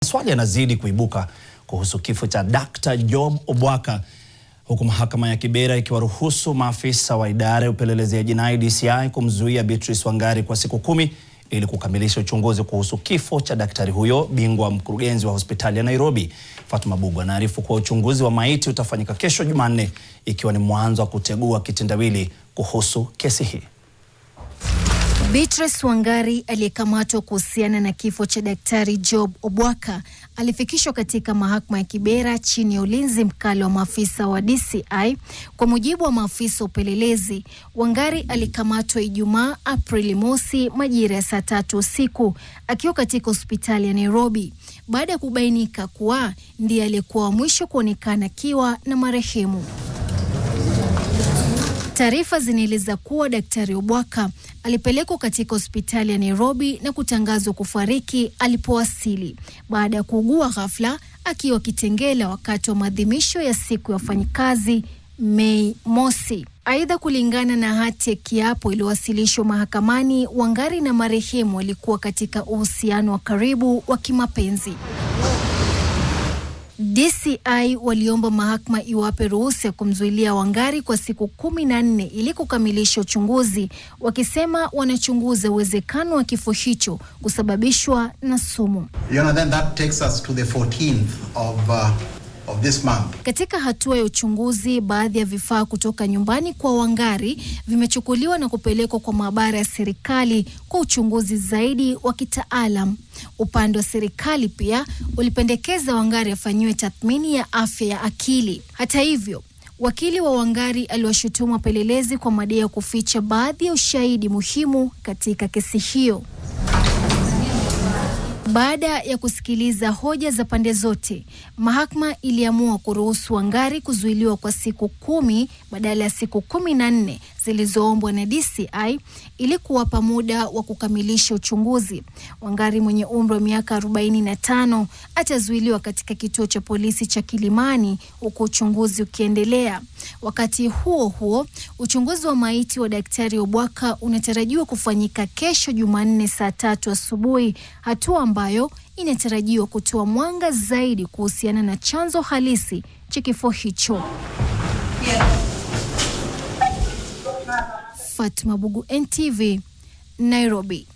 maswali yanazidi kuibuka kuhusu kifo cha Dr. Job Obwaka, huku mahakama ya Kibera ikiwaruhusu maafisa wa idara ya upelelezi ya jinai DCI kumzuia Beatrice Wangari kwa siku 10 ili kukamilisha uchunguzi kuhusu kifo cha daktari huyo bingwa mkurugenzi wa hospitali ya Nairobi. Fatuma Bugu anaarifu kuwa uchunguzi wa maiti utafanyika kesho Jumanne, ikiwa ni mwanzo wa kutegua kitendawili kuhusu kesi hii. Beatrice Wangari aliyekamatwa kuhusiana na kifo cha Daktari Job Obwaka alifikishwa katika mahakama ya Kibera chini ya ulinzi mkali wa maafisa wa DCI. Kwa mujibu wa maafisa upelelezi, Wangari alikamatwa Ijumaa Aprili mosi majira ya saa 3 usiku akiwa katika hospitali ya Nairobi baada ya kubainika kuwa ndiye aliyekuwa wa mwisho kuonekana akiwa na marehemu. Taarifa zinaeleza kuwa Daktari Obwaka alipelekwa katika hospitali ya Nairobi na kutangazwa kufariki alipowasili baada ya kuugua ghafla akiwa Kitengela wakati wa maadhimisho ya siku ya wafanyikazi Mei mosi. Aidha, kulingana na hati ya kiapo iliyowasilishwa mahakamani, Wangari na marehemu walikuwa katika uhusiano wa karibu wa kimapenzi. DCI waliomba mahakama iwape ruhusa ya kumzuilia Wangari kwa siku 14 ili kukamilisha uchunguzi, wakisema wanachunguza uwezekano wa kifo hicho kusababishwa na sumu. Then that takes us to the 14th of this month. Katika hatua ya uchunguzi, baadhi ya vifaa kutoka nyumbani kwa Wangari vimechukuliwa na kupelekwa kwa maabara ya serikali kwa uchunguzi zaidi wa kitaalam. Upande wa serikali pia ulipendekeza Wangari afanyiwe tathmini ya afya ya akili. Hata hivyo, wakili wa Wangari aliwashutumu wapelelezi kwa madai ya kuficha baadhi ya ushahidi muhimu katika kesi hiyo. Baada ya kusikiliza hoja za pande zote, mahakama iliamua kuruhusu Wangari kuzuiliwa kwa siku 10 badala ya siku 14 zilizoombwa na DCI ili kuwapa muda wa kukamilisha uchunguzi. Wangari mwenye umri wa miaka 45 atazuiliwa katika kituo cha polisi cha Kilimani huku uchunguzi ukiendelea. Wakati huo huo, uchunguzi wa maiti wa Daktari Obwaka unatarajiwa kufanyika kesho Jumanne saa 3 asubuhi, hatua ambayo inatarajiwa kutoa mwanga zaidi kuhusiana na chanzo halisi cha kifo hicho. Fatuma Bugu, NTV, Nairobi.